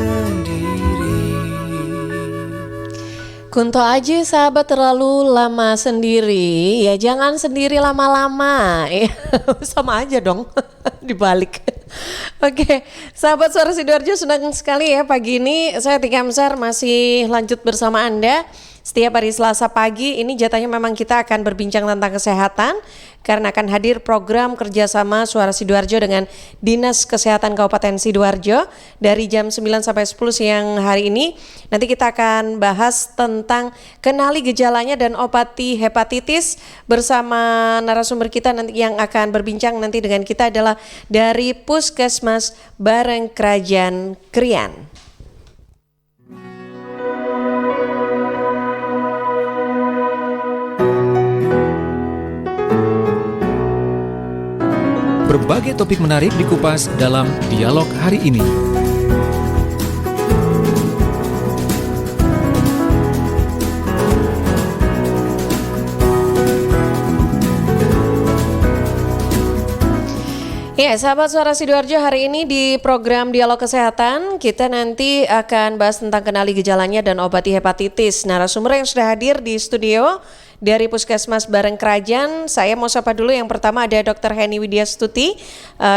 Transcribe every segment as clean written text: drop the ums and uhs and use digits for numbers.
sendiri. Kunto Aji sahabat terlalu lama sendiri, ya jangan sendiri lama-lama, ya sama aja dong dibalik. Oke, sahabat Suara Sidoarjo, senang sekali ya pagi ini saya Tika Amsar masih lanjut bersama Anda. Setiap hari Selasa pagi ini jatahnya memang kita akan berbincang tentang kesehatan karena akan hadir program kerjasama Suara Sidoarjo dengan Dinas Kesehatan Kabupaten Sidoarjo dari jam 9 sampai 10 siang hari ini. Nanti kita akan bahas tentang kenali gejalanya dan obati hepatitis bersama narasumber kita nanti yang akan berbincang nanti dengan kita adalah dari Puskesmas Barengkrajan Krian. Berbagai topik menarik dikupas dalam dialog hari ini. Ya, sahabat Suara Sidoarjo, hari ini di program Dialog Kesehatan kita nanti akan bahas tentang kenali gejalanya dan obati hepatitis. Narasumber yang sudah hadir di studio dari Puskesmas Barengkrajan, saya mau sapa dulu. Yang pertama ada Dr. Heni Widyastuti,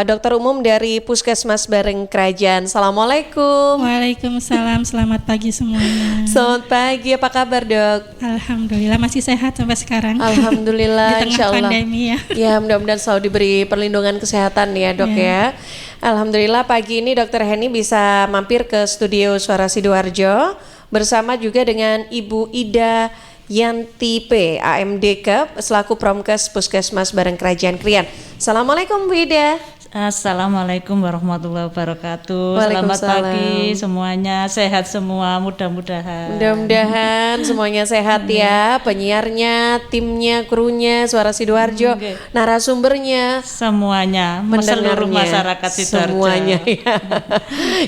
dokter umum dari Puskesmas Barengkrajan. Assalamualaikum. Waalaikumsalam, selamat pagi semuanya. Selamat pagi, apa kabar dok? Alhamdulillah masih sehat sampai sekarang. Alhamdulillah, di tengah insya Allah. pandemi ya. Ya, mudah-mudahan selalu diberi perlindungan kesehatan ya dok ya. Alhamdulillah pagi ini Dr. Heni bisa mampir ke studio Suara Sidoarjo bersama juga dengan Ibu Ida Yanti P, AMDK, selaku Promkes Puskesmas Barengkrajan Krian. Assalamualaikum Bu Ida. Assalamualaikum warahmatullahi wabarakatuh. Selamat pagi semuanya, sehat semua mudah-mudahan. Mudah-mudahan semuanya sehat ya, penyiarnya, timnya, krunya, Suara Sidoarjo, narasumbernya, semuanya, seluruh masyarakat Sidoarjo. Semuanya ya.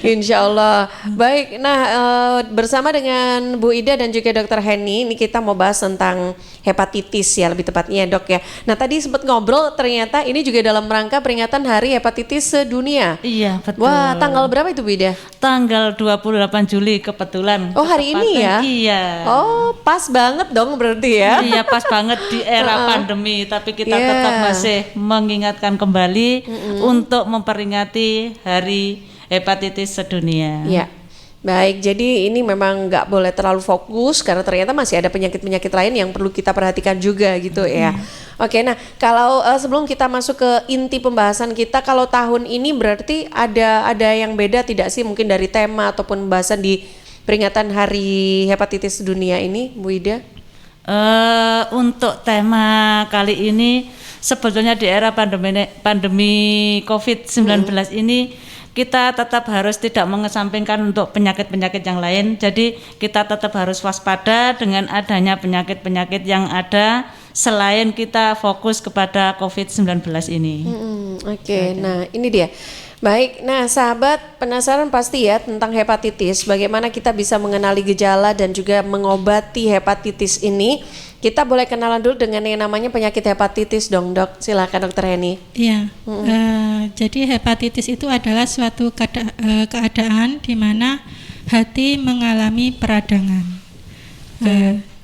Insya Allah. Baik, nah bersama dengan Bu Ida dan juga Dr. Heni, ini kita mau bahas tentang hepatitis ya, lebih tepatnya dok ya. Nah tadi sempat ngobrol, ternyata ini juga dalam rangka peringatan Hari Hepatitis Sedunia. Iya betul. Wah, tanggal berapa itu Bu Ida? Tanggal 28 Juli kebetulan. Oh hari ini ya? Iya. Oh pas banget dong berarti ya? Iya pas banget di era pandemi, tapi kita tetap masih mengingatkan kembali untuk memperingati Hari Hepatitis Sedunia. Iya. Baik, jadi ini memang nggak boleh terlalu fokus karena ternyata masih ada penyakit-penyakit lain yang perlu kita perhatikan juga gitu ya. Oke, nah kalau sebelum kita masuk ke inti pembahasan kita, kalau tahun ini berarti ada yang beda tidak sih mungkin dari tema ataupun pembahasan di peringatan Hari Hepatitis Dunia ini, Bu Ida? Untuk tema kali ini sebetulnya di era pandemi COVID-19 ini kita tetap harus tidak mengesampingkan untuk penyakit-penyakit yang lain. Jadi kita tetap harus waspada dengan adanya penyakit-penyakit yang ada selain kita fokus kepada COVID-19 ini. Oke, nah ini dia. Baik, nah sahabat penasaran pasti ya tentang hepatitis. Bagaimana kita bisa mengenali gejala dan juga mengobati hepatitis ini. Kita boleh kenalan dulu dengan yang namanya penyakit hepatitis dong dok. Silakan dokter Heni. Iya, jadi hepatitis itu adalah suatu keadaan di mana hati mengalami peradangan.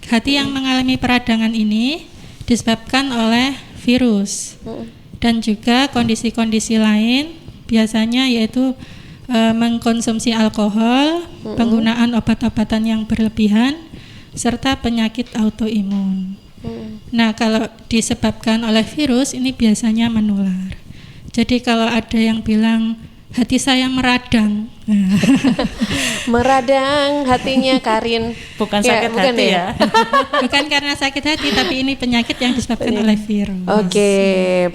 Hati yang mengalami peradangan ini disebabkan oleh virus dan juga kondisi-kondisi lain, biasanya yaitu mengkonsumsi alkohol, penggunaan obat-obatan yang berlebihan, serta penyakit autoimun. Nah, kalau disebabkan oleh virus ini biasanya menular. Jadi kalau ada yang bilang hati saya meradang, meradang hatinya Karin, bukan sakit bukan hati ya. Bukan karena sakit hati, tapi ini penyakit yang disebabkan oleh virus. Oke,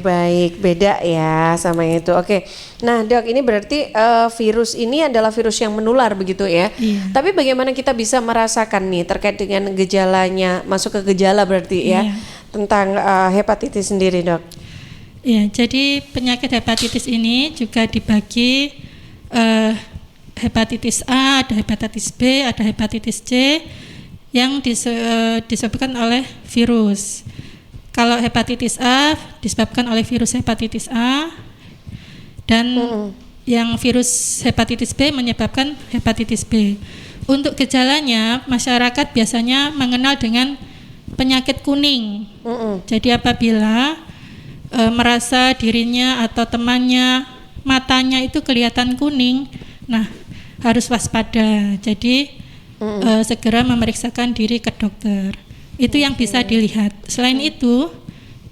baik, beda ya sama itu. Oke, nah dok, ini berarti virus ini adalah virus yang menular begitu ya. Iya. Tapi bagaimana kita bisa merasakan nih terkait dengan gejalanya, masuk ke gejala berarti ya, tentang hepatitis sendiri dok? Ya, jadi penyakit hepatitis ini juga dibagi hepatitis A, ada hepatitis B, ada hepatitis C yang disebabkan oleh virus. Kalau hepatitis A disebabkan oleh virus hepatitis A dan yang virus hepatitis B menyebabkan hepatitis B. Untuk gejalanya, masyarakat biasanya mengenal dengan penyakit kuning. Jadi apabila merasa dirinya atau temannya matanya itu kelihatan kuning, nah harus waspada. Jadi segera memeriksakan diri ke dokter. Itu yang bisa dilihat. Selain itu,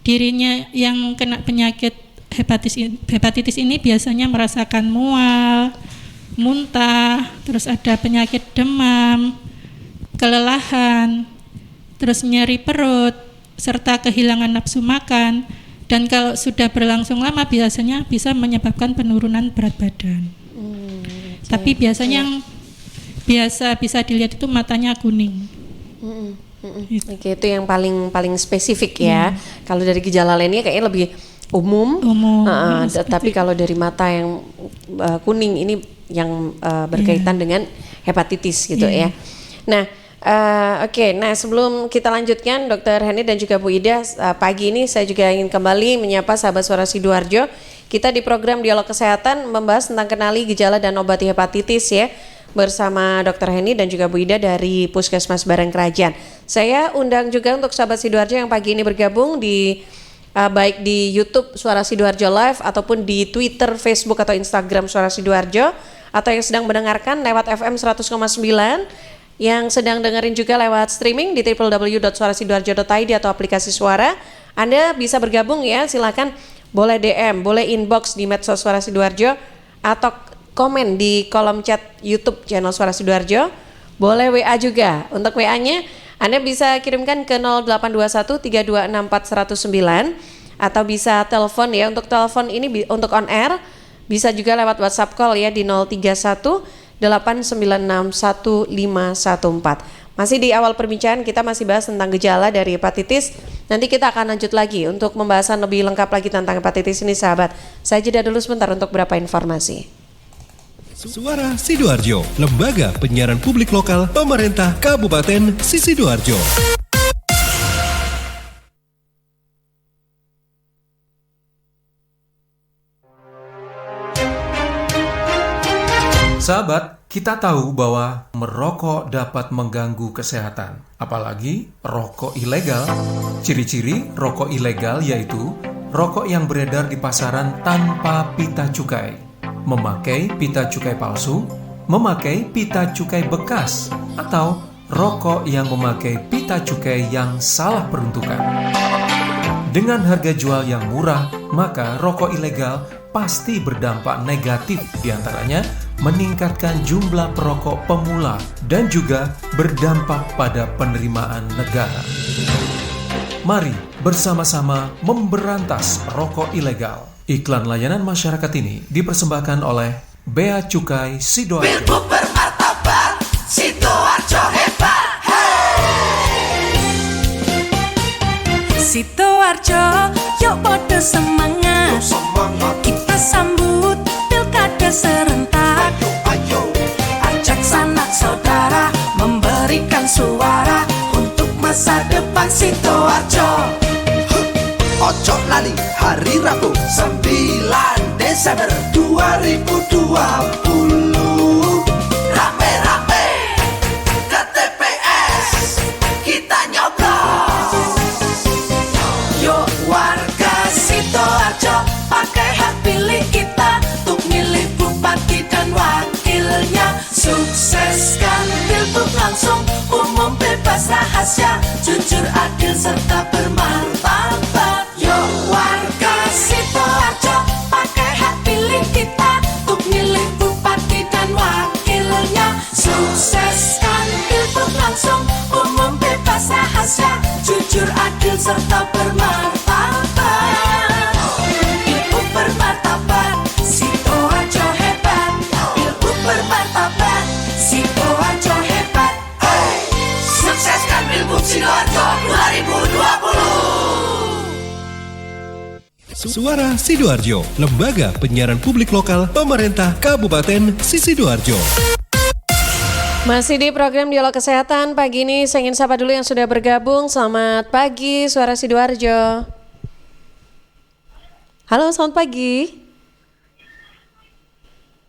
dirinya yang kena penyakit hepatitis ini biasanya merasakan mual, muntah, terus ada penyakit demam, kelelahan, terus nyeri perut, serta kehilangan nafsu makan. Dan kalau sudah berlangsung lama biasanya bisa menyebabkan penurunan berat badan. Tapi biasanya yang biasa bisa dilihat itu matanya kuning. Oke, itu yang paling spesifik ya. Kalau dari gejala lainnya kayaknya lebih umum. Tapi kalau dari mata yang kuning ini yang berkaitan dengan hepatitis gitu ya. Nah, nah sebelum kita lanjutkan Dr. Henny dan juga Bu Ida, pagi ini saya juga ingin kembali menyapa sahabat Suara Sidoarjo. Kita di program Dialog Kesehatan membahas tentang kenali gejala dan obati hepatitis ya, bersama Dr. Henny dan juga Bu Ida dari Puskesmas Bareng Kerajaan. Saya undang juga untuk sahabat Sidoarjo yang pagi ini bergabung di baik di YouTube Suara Sidoarjo Live ataupun di Twitter, Facebook atau Instagram Suara Sidoarjo, atau yang sedang mendengarkan lewat FM 100,9, yang sedang dengerin juga lewat streaming di www.suarasidoarjo.id atau aplikasi Suara. Anda bisa bergabung ya, silakan boleh DM, boleh inbox di medsos Suara Sidoarjo atau komen di kolom chat YouTube channel Suara Sidoarjo. Boleh WA juga. Untuk WA-nya Anda bisa kirimkan ke 0821 326 4109 atau bisa telepon ya. Untuk telepon ini untuk on air bisa juga lewat WhatsApp call ya di 031 896 1514. Masih di awal perbincangan kita masih bahas tentang gejala dari hepatitis. Nanti kita akan lanjut lagi untuk pembahasan lebih lengkap lagi tentang hepatitis ini sahabat. Saya jeda dulu sebentar untuk beberapa informasi. Suara Sidoarjo, lembaga penyiaran publik lokal pemerintah Kabupaten Sidoarjo. Sahabat, kita tahu bahwa merokok dapat mengganggu kesehatan, apalagi rokok ilegal. Ciri-ciri rokok ilegal yaitu rokok yang beredar di pasaran tanpa pita cukai, memakai pita cukai palsu, memakai pita cukai bekas, atau rokok yang memakai pita cukai yang salah peruntukan. Dengan harga jual yang murah, maka rokok ilegal pasti berdampak negatif, diantaranya meningkatkan jumlah perokok pemula dan juga berdampak pada penerimaan negara. Mari bersama-sama memberantas rokok ilegal. Iklan layanan masyarakat ini dipersembahkan oleh Bea Cukai Sidoarjo. Bilbu bermartabat, Sidoarjo hebat. Sidoarjo, yuk podo semangat. Kita sambut pilkada serentak. Ayo, ajak sanak saudara memberikan suara untuk masa depan Sidoarjo. Ojo lali hari Rabu 9 Desember 2020. Rame-rame ke TPS kita nyoblos. Yuk warga Sidoarjo, pakai hak pilih kita untuk milih bupati dan wakilnya. Sukseskan pilgub langsung, umum bebas rahasia, jujur adil serta bermartabat. Yuk warga Sidoarjo, pakai hak pilih kita untuk milih bupati dan wakilnya. Sukseskan pilgub langsung, umum bebas rahasia, jujur adil serta bermartabat. Pilgub bermartabat, Sidoarjo hebat. Pilgub bermartabat, Sidoarjo hebat. Sukseskan pilgub Sidoarjo 2020. Suara Sidoarjo, lembaga penyiaran publik lokal pemerintah Kabupaten Sidoarjo. Masih di program Dialog Kesehatan pagi ini, saya ingin sapa dulu yang sudah bergabung. Selamat pagi Suara Sidoarjo. Halo, selamat pagi.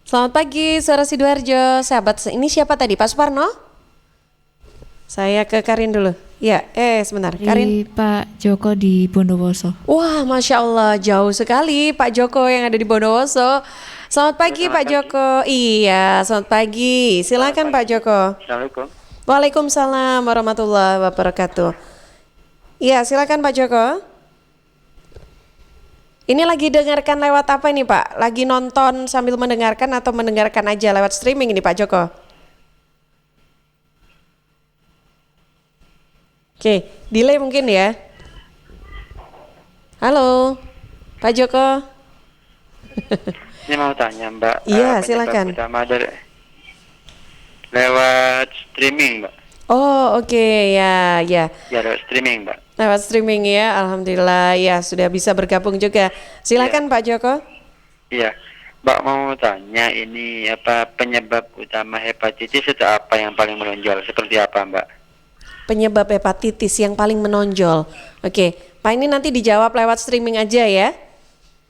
Selamat pagi, Suara Sidoarjo. Sahabat, ini siapa tadi? Pak Suparno? Saya ke Karin dulu. Ya, sebentar. Karin. Pak Joko di Bondowoso. Wah, Masya Allah, jauh sekali Pak Joko yang ada di Bondowoso. Selamat pagi Pak Joko. Iya, selamat pagi. Silakan Pak Joko. Assalamualaikum. Waalaikumsalam warahmatullahi wabarakatuh. Iya, silakan Pak Joko. Ini lagi dengarkan lewat apa ini Pak? Lagi nonton sambil mendengarkan atau mendengarkan aja lewat streaming ini Pak Joko? Oke, delay mungkin ya. Halo, Pak Joko. Ini mau tanya Mbak. Iya, penyebab silakan. Utama dari lewat streaming Mbak. Oh, oke, ya. Ya lewat streaming Mbak. Lewat streaming ya, alhamdulillah ya sudah bisa bergabung juga. Silakan Pak Joko. Iya. Mbak mau tanya ini apa penyebab utama hepatitis itu apa yang paling menonjol? Seperti apa Mbak? Penyebab hepatitis yang paling menonjol. Oke, Pak ini nanti dijawab lewat streaming aja ya.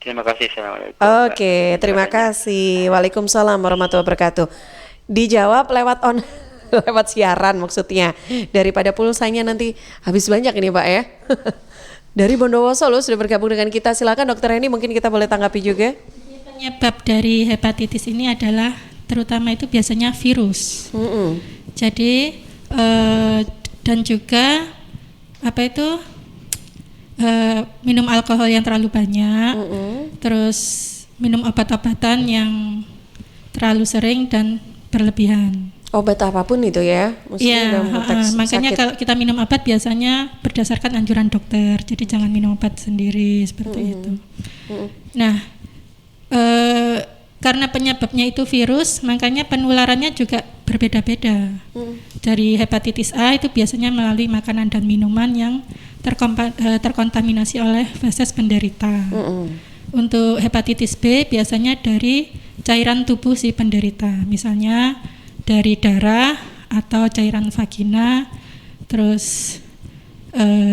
Terima kasih. Assalamualaikum. Mbak. Oke, terima kasih. Waalaikumsalam warahmatullahi wabarakatuh. Dijawab lewat lewat siaran maksudnya. Daripada pulsanya nanti habis banyak ini Pak ya. Dari Bondowoso loh sudah bergabung dengan kita. Silakan Dokter Heni, mungkin kita boleh tanggapi juga. Penyebab dari hepatitis ini adalah terutama itu biasanya virus. Jadi dan juga apa itu minum alkohol yang terlalu banyak, terus minum obat-obatan yang terlalu sering dan berlebihan. Obat apapun itu ya, Iya, dalam konteks makanya sakit. kalau kita minum obat biasanya berdasarkan anjuran dokter, jadi jangan minum obat sendiri seperti itu. Nah, karena penyebabnya itu virus, makanya penularannya juga berbeda-beda. Dari hepatitis A itu biasanya melalui makanan dan minuman yang terkontaminasi oleh feses penderita. Untuk hepatitis B biasanya dari cairan tubuh si penderita, misalnya dari darah atau cairan vagina. Terus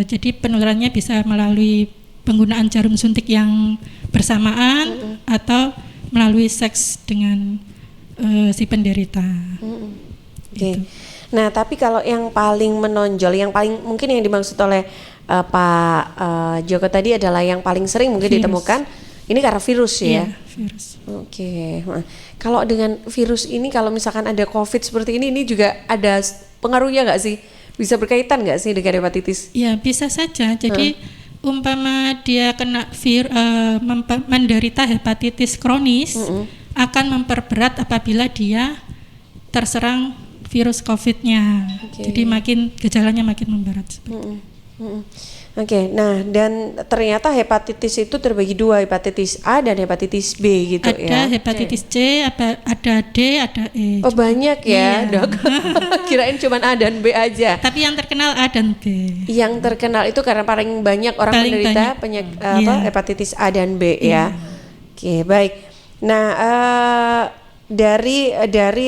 jadi penularannya bisa melalui penggunaan jarum suntik yang bersamaan atau melalui seks dengan si penderita. Oke. Nah, tapi kalau yang paling menonjol, yang paling mungkin yang dimaksud oleh Pak Joko tadi adalah yang paling sering mungkin Virus. ditemukan, ini karena virus ya. Iya, virus. Oke. Nah, kalau dengan virus ini, kalau misalkan ada COVID seperti ini juga ada pengaruhnya nggak sih? Bisa berkaitan nggak sih dengan hepatitis? Ya bisa saja. Jadi umpama dia kena menderita hepatitis kronis, akan memperberat apabila dia terserang virus COVID-nya. Jadi gejalanya makin memberat. Oke, nah dan ternyata hepatitis itu terbagi dua, hepatitis A dan hepatitis B gitu ya. Ada hepatitis C, ada D, ada E. Oh banyak ya, Iya. Dok. Kirain cuma A dan B aja. Tapi yang terkenal A dan B. Yang terkenal itu karena paling banyak orang Paling menderita banyak. apa, Iya. hepatitis A dan B ya. Oke, baik. Nah, dari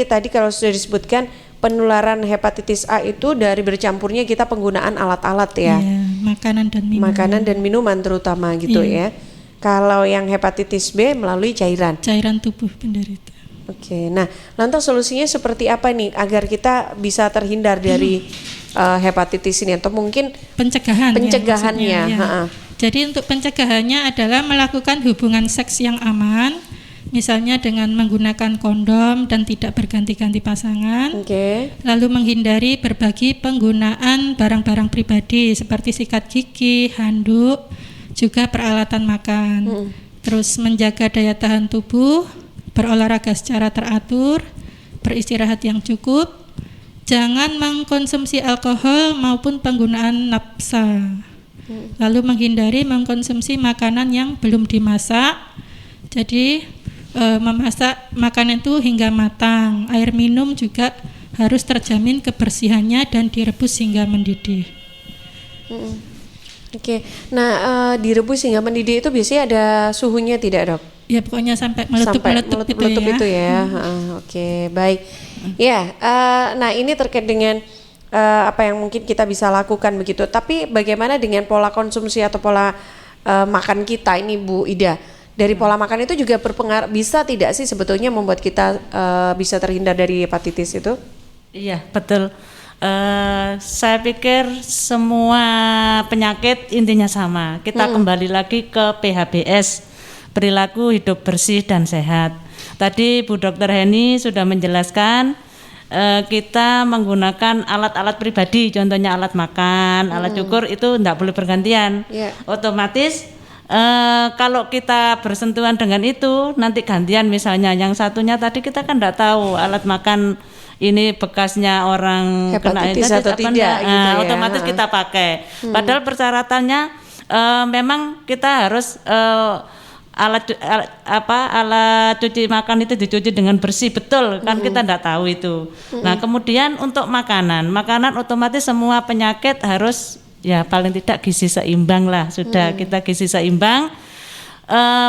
tadi kalau sudah disebutkan penularan hepatitis A itu dari bercampurnya kita penggunaan alat-alat ya. Iya, makanan dan minuman. Makanan dan minuman terutama gitu Iya. ya. Kalau yang hepatitis B melalui cairan. Cairan tubuh penderita. Oke, nah lantas solusinya seperti apa nih agar kita bisa terhindar dari hepatitis ini atau mungkin Pencegahannya. pencegahannya? maksudnya, ya. Jadi untuk pencegahannya adalah melakukan hubungan seks yang aman, misalnya dengan menggunakan kondom dan tidak berganti-ganti pasangan. Oke. Lalu menghindari berbagi penggunaan barang-barang pribadi seperti sikat gigi, handuk, juga peralatan makan. Terus menjaga daya tahan tubuh, berolahraga secara teratur, beristirahat yang cukup, jangan mengkonsumsi alkohol maupun penggunaan napsa. Lalu menghindari mengkonsumsi makanan yang belum dimasak. Jadi memasak makanan itu hingga matang. Air minum juga harus terjamin kebersihannya dan direbus hingga mendidih. Oke. Nah, direbus hingga mendidih itu biasanya ada suhunya tidak, Dok? Ya pokoknya sampai Sampai meletup-meletup meletup-meletup itu ya. Oke, baik. Ya, nah ini terkait dengan apa yang mungkin kita bisa lakukan begitu. Tapi bagaimana dengan pola konsumsi atau pola makan kita ini, Bu Ida? Dari pola makan itu juga berpengaruh, bisa tidak sih sebetulnya membuat kita bisa terhindar dari hepatitis itu? Iya, betul. Saya pikir semua penyakit intinya sama. Kita kembali lagi ke PHBS, perilaku hidup bersih dan sehat. Tadi Bu Dr. Heni sudah menjelaskan kita menggunakan alat-alat pribadi, contohnya alat makan, alat cukur itu tidak boleh bergantian. Otomatis kalau kita bersentuhan dengan itu nanti gantian, misalnya yang satunya tadi kita kan tidak tahu alat makan ini bekasnya orang hepatitis kena atau apa tidak enggak. gitu ya. Otomatis kita pakai. Padahal persyaratannya memang kita harus alat cuci makan itu dicuci dengan bersih, betul kan, kita tidak tahu itu. Nah kemudian untuk makanan otomatis semua penyakit harus ya paling tidak gizi seimbang lah, sudah kita gizi seimbang.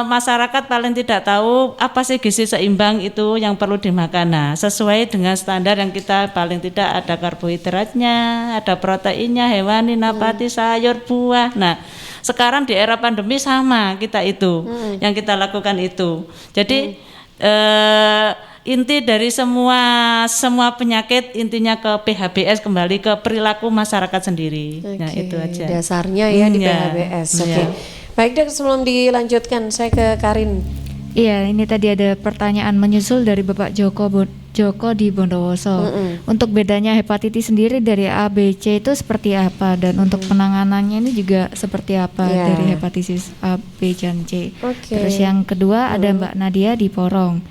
Masyarakat paling tidak tahu apa sih gizi seimbang itu yang perlu dimakan. Nah, sesuai dengan standar yang kita paling tidak ada karbohidratnya, ada proteinnya, hewani, nabati, sayur, buah. Nah, sekarang di era pandemi sama kita itu, yang kita lakukan itu. Jadi inti dari semua penyakit intinya ke PHBS, kembali ke perilaku masyarakat sendiri. Nah, itu aja. Dasarnya ya di PHBS. Oke. Baik Dok, sebelum dilanjutkan saya ke Karin. Iya, ini tadi ada pertanyaan menyusul dari Bapak Joko di Bondowoso. Untuk bedanya hepatitis sendiri dari A, B, C itu seperti apa, dan untuk penanganannya ini juga seperti apa dari hepatitis A, B, dan C. Terus yang kedua ada Mbak Nadia di Porong.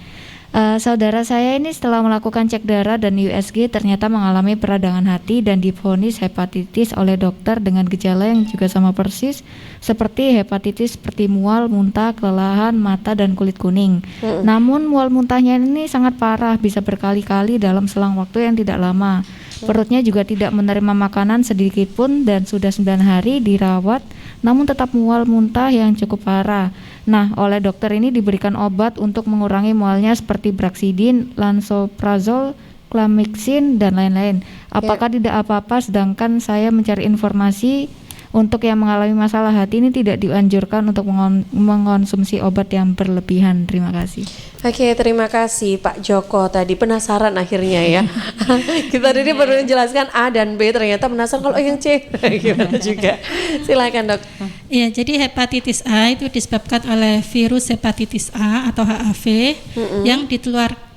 Saudara saya ini setelah melakukan cek darah dan USG ternyata mengalami peradangan hati dan divonis hepatitis oleh dokter dengan gejala yang juga sama persis seperti hepatitis, seperti mual, muntah, kelelahan, mata, dan kulit kuning. Namun mual muntahnya ini sangat parah, bisa berkali-kali dalam selang waktu yang tidak lama. Perutnya juga tidak menerima makanan sedikit pun dan sudah 9 hari dirawat, namun tetap mual muntah yang cukup parah. Nah, oleh dokter ini diberikan obat untuk mengurangi mualnya seperti Braxidin, Lansoprazol, Clamixin, dan lain-lain. Apakah tidak apa-apa, sedangkan saya mencari informasi untuk yang mengalami masalah hati ini tidak dianjurkan untuk mengonsumsi obat yang berlebihan. Terima kasih. Oke, terima kasih Pak Joko. Tadi penasaran akhirnya ya. Kita tadi baru menjelaskan A dan B, ternyata penasaran kalau yang C gimana juga. Silakan Dok. Iya, jadi hepatitis A itu disebabkan oleh virus hepatitis A atau HAV yang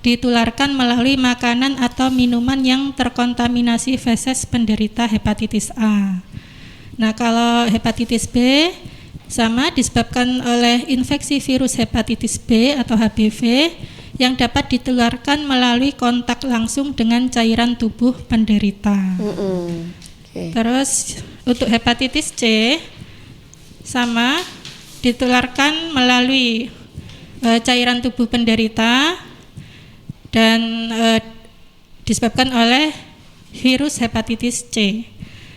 ditularkan melalui makanan atau minuman yang terkontaminasi feses penderita hepatitis A. Nah, kalau hepatitis B sama disebabkan oleh infeksi virus hepatitis B atau HBV yang dapat ditularkan melalui kontak langsung dengan cairan tubuh penderita. Terus untuk hepatitis C sama ditularkan melalui cairan tubuh penderita dan disebabkan oleh virus hepatitis C.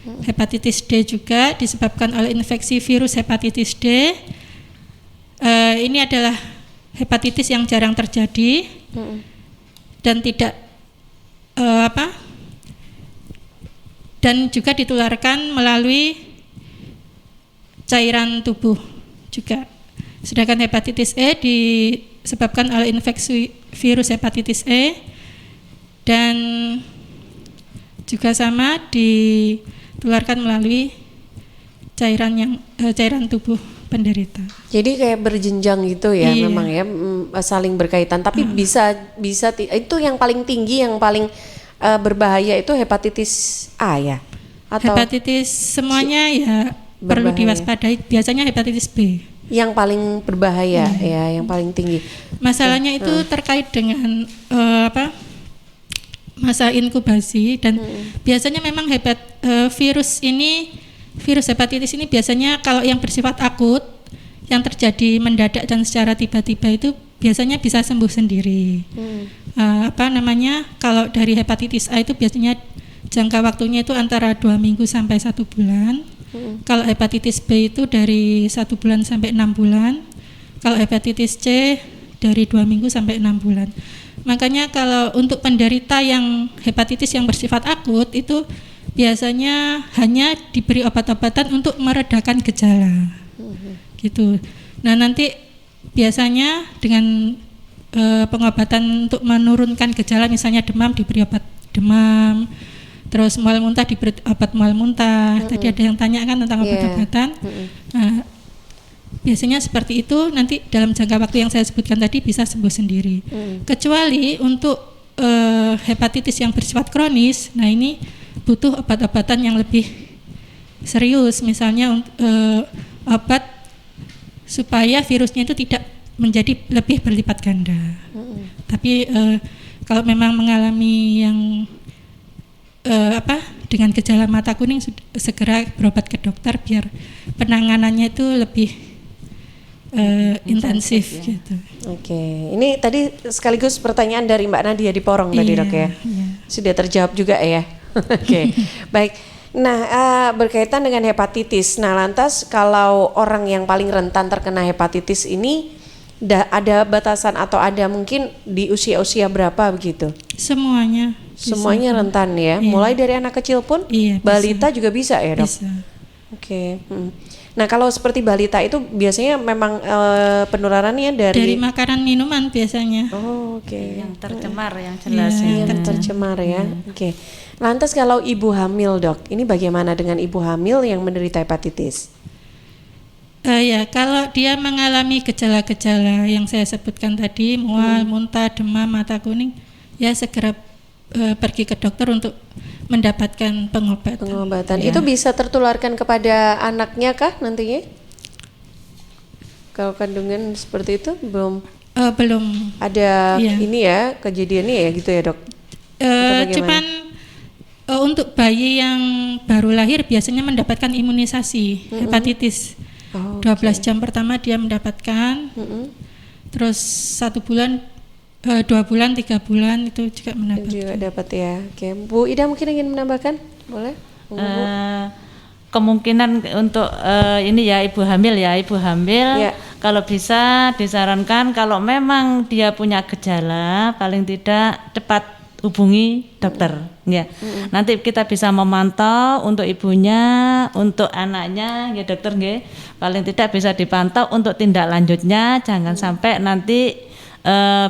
Hepatitis D juga disebabkan oleh infeksi virus hepatitis D. Ini adalah hepatitis yang jarang terjadi dan tidak dan juga ditularkan melalui cairan tubuh juga. Sedangkan hepatitis E disebabkan oleh infeksi virus hepatitis E dan juga sama ditularkan melalui cairan tubuh penderita. Jadi kayak berjenjang gitu ya, memang ya, saling berkaitan. Tapi bisa itu yang paling tinggi, yang paling berbahaya itu hepatitis A ya? Atau hepatitis semuanya ya perlu diwaspadai. Biasanya hepatitis B yang paling berbahaya ya, yang paling tinggi. Masalahnya itu terkait dengan masa inkubasi dan biasanya memang virus hepatitis ini biasanya kalau yang bersifat akut yang terjadi mendadak dan secara tiba-tiba itu biasanya bisa sembuh sendiri. Kalau dari hepatitis A itu biasanya jangka waktunya itu antara 2 minggu sampai 1 bulan. Kalau hepatitis B itu dari 1 bulan sampai 6 bulan. Kalau hepatitis C dari 2 minggu sampai 6 bulan. Makanya kalau untuk penderita yang hepatitis yang bersifat akut itu biasanya hanya diberi obat-obatan untuk meredakan gejala, gitu. Nah nanti biasanya dengan pengobatan untuk menurunkan gejala, misalnya demam diberi obat demam, terus mual muntah diberi obat mual muntah. Tadi ada yang tanya kan tentang obat-obatan. Nah, biasanya seperti itu, nanti dalam jangka waktu yang saya sebutkan tadi bisa sembuh sendiri. Kecuali untuk hepatitis yang bersifat kronis, nah ini butuh obat-obatan yang lebih serius, misalnya obat supaya virusnya itu tidak menjadi lebih berlipat ganda. Tapi kalau memang mengalami yang dengan gejala mata kuning, segera berobat ke dokter biar penanganannya itu lebih intensif ya. gitu. Oke, ini tadi sekaligus pertanyaan dari Mbak Nadia di Porong tadi dok ya. Sudah terjawab juga ya. Oke, baik. Nah, berkaitan dengan hepatitis. Nah, lantas kalau orang yang paling rentan terkena hepatitis ini ada batasan atau ada mungkin di usia-usia berapa begitu? Semuanya rentan ya. Mulai dari anak kecil pun, balita juga bisa ya dok? Bisa. Oke. Nah kalau seperti balita itu biasanya memang penularannya dari makanan minuman biasanya. Oh, oke. Yang tercemar yang jelas. Yang tercemar ya. Oke. Lantas kalau ibu hamil dok, ini bagaimana dengan ibu hamil yang menderita hepatitis? Ya, kalau dia mengalami gejala-gejala yang saya sebutkan tadi, mual, muntah, demam, mata kuning, ya segera pergi ke dokter untuk mendapatkan pengobatan. Ya. Itu bisa tertularkan kepada anaknya kah nantinya? Kalau kandungan seperti itu belum ada ini ya kejadiannya ya gitu ya dok? Cuman untuk bayi yang baru lahir biasanya mendapatkan imunisasi hepatitis. 12 jam pertama dia mendapatkan, terus 1 bulan, 2 bulan, 3 bulan itu juga mendapatkan. Juga dapat ya. Oke, Bu Ida mungkin ingin menambahkan, boleh? Kemungkinan untuk ini ya ibu hamil kalau bisa disarankan kalau memang dia punya gejala paling tidak cepat hubungi dokter ya. Nanti kita bisa memantau untuk ibunya, untuk anaknya ya dokter nggih. Paling tidak bisa dipantau untuk tindak lanjutnya, jangan sampai nanti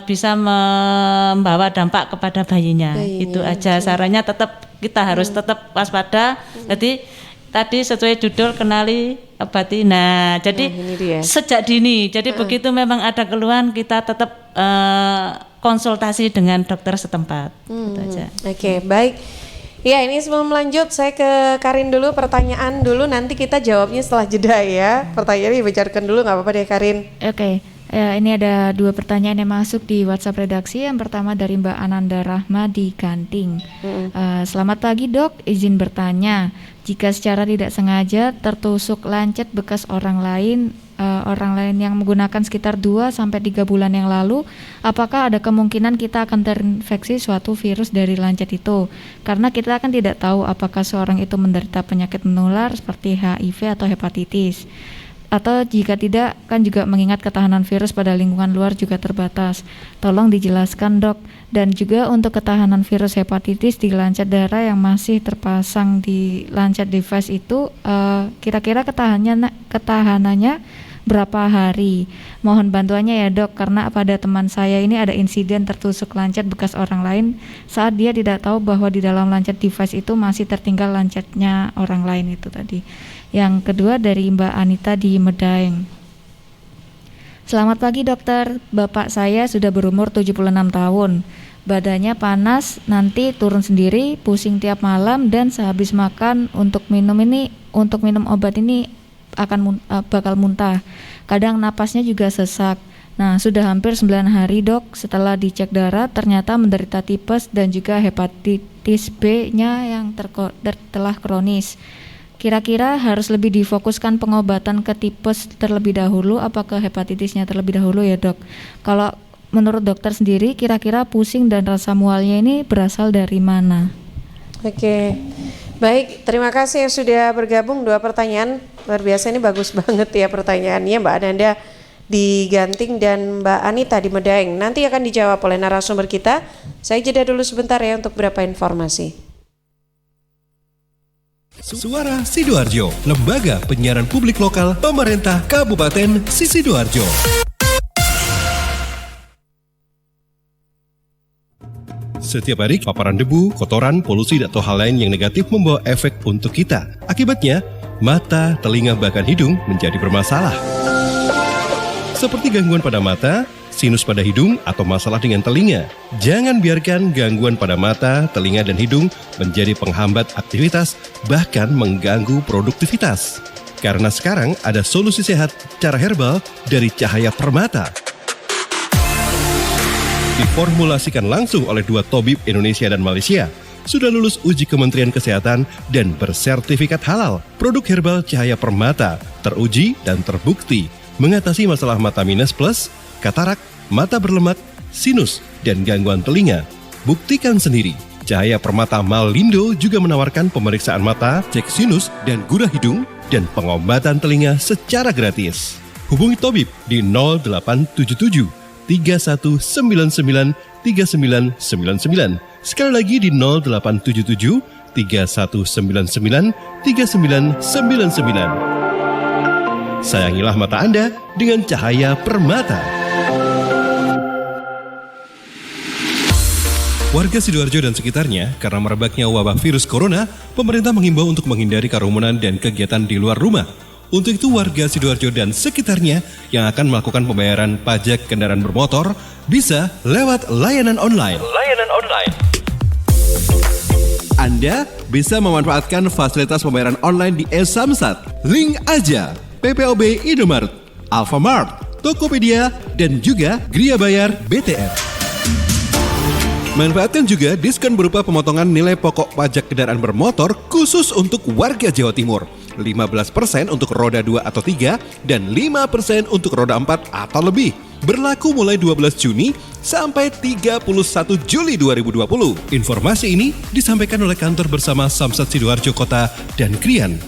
bisa membawa dampak kepada bayinya. Itu aja sarannya, tetap kita harus tetap waspada. Jadi tadi sesuai judul kenali obati. Nah, jadi sejak dini. Jadi begitu memang ada keluhan kita tetap konsultasi dengan dokter setempat. Gitu aja. Oke, baik. Ya, ini sebelum lanjut saya ke Karin dulu, pertanyaan dulu, nanti kita jawabnya setelah jeda ya. Pertanyaannya dibicarakan dulu, nggak apa-apa deh Karin. Oke. Ini ada 2 pertanyaan yang masuk di WhatsApp redaksi. Yang pertama dari Mbak Ananda Rahma di Kanting. Selamat pagi dok, izin bertanya. Jika secara tidak sengaja tertusuk lancet bekas orang lain yang menggunakan sekitar 2-3 bulan yang lalu, apakah ada kemungkinan kita akan terinfeksi suatu virus dari lancet itu? Karena kita kan tidak tahu apakah seorang itu menderita penyakit menular seperti HIV atau hepatitis. Atau jika tidak, kan juga mengingat ketahanan virus pada lingkungan luar juga terbatas. Tolong dijelaskan dok. Dan juga untuk ketahanan virus hepatitis di lancet darah yang masih terpasang di lancet device itu, kira-kira ketahanannya berapa hari? Mohon bantuannya ya dok, karena pada teman saya ini ada insiden tertusuk lancet bekas orang lain saat dia tidak tahu bahwa di dalam lancet device itu masih tertinggal lancetnya orang lain itu tadi. Yang kedua dari Mbak Anita di Medaeng. Selamat pagi dokter, bapak saya sudah berumur 76 tahun. Badannya panas, nanti turun sendiri, pusing tiap malam, dan sehabis makan untuk minum obat ini bakal muntah. Kadang napasnya juga sesak. Nah, sudah hampir 9 hari dok, setelah dicek darah ternyata menderita tipes dan juga hepatitis B-nya yang telah kronis. Kira-kira harus lebih difokuskan pengobatan ke tipes terlebih dahulu apa ke hepatitisnya terlebih dahulu ya dok? Kalau menurut dokter sendiri kira-kira pusing dan rasa mualnya ini berasal dari mana? Oke, baik, terima kasih yang sudah bergabung. 2 pertanyaan luar biasa, ini bagus banget ya pertanyaannya Mbak Ananda di Ganting dan Mbak Anita di Medaeng. Nanti akan dijawab oleh narasumber kita. Saya jeda dulu sebentar ya untuk beberapa informasi. Suara Sidoarjo, lembaga penyiaran publik lokal pemerintah Kabupaten Sidoarjo. Setiap hari paparan debu, kotoran, polusi, atau hal lain yang negatif membawa efek untuk kita. Akibatnya, mata, telinga, bahkan hidung menjadi bermasalah. Seperti gangguan pada mata, sinus pada hidung, atau masalah dengan telinga. Jangan biarkan gangguan pada mata, telinga, dan hidung menjadi penghambat aktivitas, bahkan mengganggu produktivitas. Karena sekarang ada solusi sehat cara herbal dari Cahaya Permata. Diformulasikan langsung oleh 2 tabib Indonesia dan Malaysia. Sudah lulus uji Kementerian Kesehatan dan bersertifikat halal. Produk herbal Cahaya Permata teruji dan terbukti mengatasi masalah mata minus plus, katarak, mata berlemak, sinus, dan gangguan telinga. Buktikan sendiri. Cahaya Permata Malindo juga menawarkan pemeriksaan mata, cek sinus, dan gula hidung, dan pengobatan telinga secara gratis. Hubungi tabib di 0877 3199 3999. Sekali lagi di 0877 3199 3999. Sayangilah mata Anda dengan Cahaya Permata. Warga Sidoarjo dan sekitarnya, karena merebaknya wabah virus corona, pemerintah menghimbau untuk menghindari kerumunan dan kegiatan di luar rumah. Untuk itu warga Sidoarjo dan sekitarnya yang akan melakukan pembayaran pajak kendaraan bermotor bisa lewat layanan online. Anda bisa memanfaatkan fasilitas pembayaran online di e-Samsat, Link Aja, PPOB Indomaret, Alfamart, Tokopedia, dan juga Gria Bayar BTR. Manfaatkan juga diskon berupa pemotongan nilai pokok pajak kendaraan bermotor khusus untuk warga Jawa Timur. 15% untuk roda 2 atau 3 dan 5% untuk roda 4 atau lebih. Berlaku mulai 12 Juni sampai 31 Juli 2020. Informasi ini disampaikan oleh kantor bersama Samsat Sidoarjo Kota dan Krian.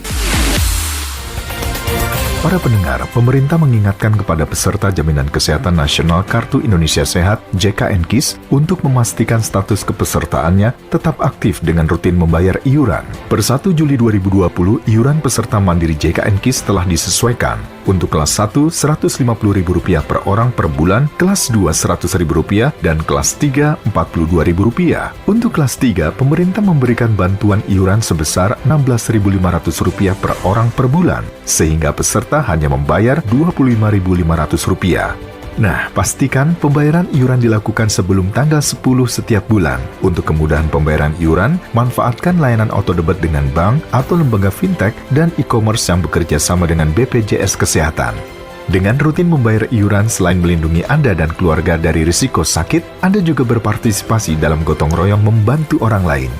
Para pendengar, pemerintah mengingatkan kepada peserta Jaminan Kesehatan Nasional Kartu Indonesia Sehat (JKN-KIS) untuk memastikan status kepesertaannya tetap aktif dengan rutin membayar iuran. Per 1 Juli 2020, iuran peserta mandiri JKN-KIS telah disesuaikan. Untuk kelas 1, Rp150.000 per orang per bulan, kelas 2 Rp100.000, dan kelas 3 Rp42.000. Untuk kelas 3, pemerintah memberikan bantuan iuran sebesar Rp16.500 per orang per bulan, sehingga peserta hanya membayar Rp25.500. Nah, pastikan pembayaran iuran dilakukan sebelum tanggal 10 setiap bulan. Untuk kemudahan pembayaran iuran, manfaatkan layanan autodebit dengan bank atau lembaga fintech dan e-commerce yang bekerja sama dengan BPJS Kesehatan. Dengan rutin membayar iuran, selain melindungi Anda dan keluarga dari risiko sakit, Anda juga berpartisipasi dalam gotong royong membantu orang lain.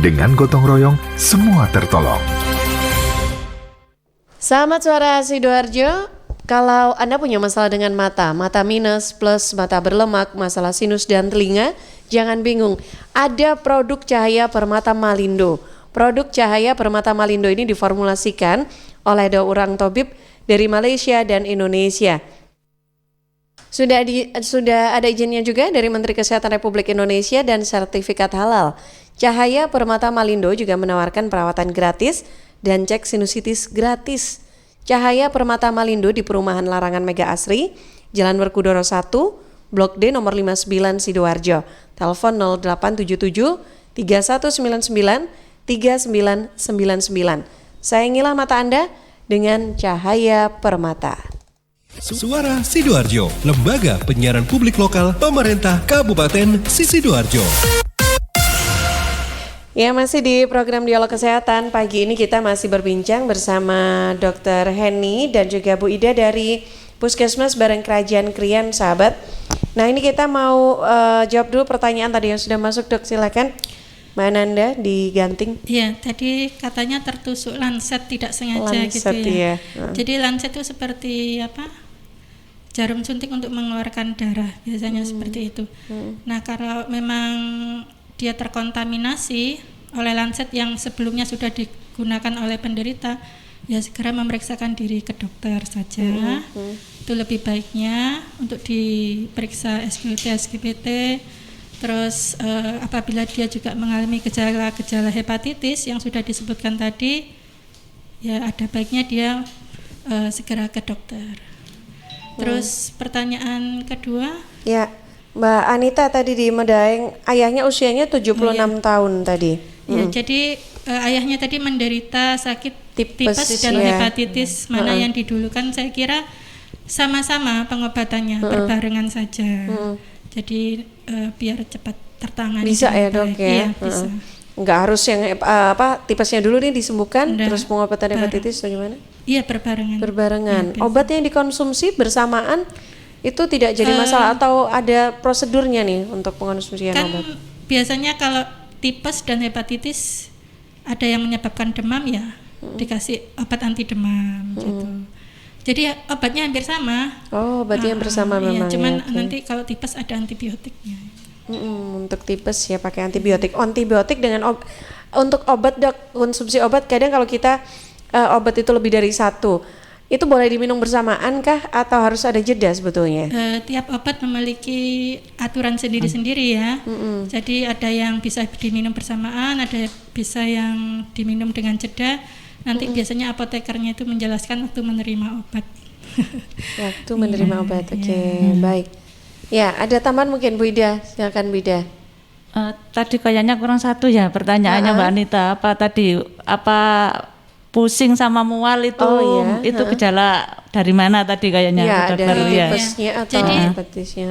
Dengan gotong royong, semua tertolong. Selamat suara Sidoarjo. Kalau Anda punya masalah dengan mata minus plus, mata berlemak, masalah sinus dan telinga, jangan bingung. Ada produk Cahaya Permata Malindo. Produk Cahaya Permata Malindo ini diformulasikan oleh 2 orang tabib dari Malaysia dan Indonesia. Sudah ada izinnya juga dari Menteri Kesehatan Republik Indonesia dan sertifikat halal. Cahaya Permata Malindo juga menawarkan perawatan gratis dan cek sinusitis gratis. Cahaya Permata Malindo di Perumahan Larangan Mega Asri, Jalan Werkudara 1, Blok D nomor 59 Sidoarjo. Telepon 0877 3199 3999. Sayangilah mata Anda dengan Cahaya Permata. Suara Sidoarjo, lembaga penyiaran publik lokal pemerintah Kabupaten Sidoarjo. Ya, masih di program Dialog Kesehatan. Pagi ini kita masih berbincang bersama Dr. Henny dan juga Bu Ida dari Puskesmas Bareng Kerajaan Krian, sahabat. Nah, ini kita mau jawab dulu pertanyaan tadi yang sudah masuk, Dok. Silakan. Mbak Nanda diganting. Iya, tadi katanya tertusuk lancet tidak sengaja lancet, gitu ya. Iya. Jadi lancet itu seperti apa? Jarum suntik untuk mengeluarkan darah, biasanya seperti itu. Nah, kalau memang dia terkontaminasi oleh lancet yang sebelumnya sudah digunakan oleh penderita, ya segera memeriksakan diri ke dokter saja. Itu lebih baiknya untuk diperiksa SGPT. Terus apabila dia juga mengalami gejala-gejala hepatitis yang sudah disebutkan tadi, ya ada baiknya dia segera ke dokter. Terus pertanyaan kedua, ya, Mbak Anita tadi di Medaeng, ayahnya usianya 76 tahun tadi. Ya, jadi ayahnya tadi menderita sakit tipes dan ya. hepatitis, mana yang didulukan saya kira sama-sama pengobatannya berbarengan saja. Jadi biar cepat tertangani. Bisa ya, dengan Dok, baik. ya? Iya, bisa. Nggak harus yang tipesnya dulu nih disembuhkan, terus pengobatan hepatitis bagaimana? Iya, berbarengan. Berbarengan. Iya, Obat yang dikonsumsi bersamaan itu tidak jadi masalah atau ada prosedurnya nih untuk pengonsumsian kan obat? biasanya kalau tipes dan hepatitis ada yang menyebabkan demam ya dikasih obat anti demam gitu. Jadi obatnya hampir sama. Oh, obatnya yang bersama memang. Iya, cuman ya, oke. nanti kalau tipes ada antibiotiknya. Untuk tipes ya pakai antibiotik. Antibiotik dengan untuk obat, Dok, konsumsi obat kadang kalau kita obat itu lebih dari satu, itu boleh diminum bersamaan kah atau harus ada jeda sebetulnya? Tiap obat memiliki aturan sendiri-sendiri ya. Jadi ada yang bisa diminum bersamaan, ada bisa yang diminum dengan jeda. Nanti biasanya apotekernya itu menjelaskan waktu menerima obat. Waktu menerima obat, oke, baik. Ya, ada tambahan mungkin Bu Ida, silakan Bu Ida. Tadi kayaknya kurang satu ya pertanyaannya Mbak Anita, apa pusing sama mual itu itu gejala dari mana tadi kayaknya Ya, dokter dari ya. tipesnya atau Jadi, hepatitisnya.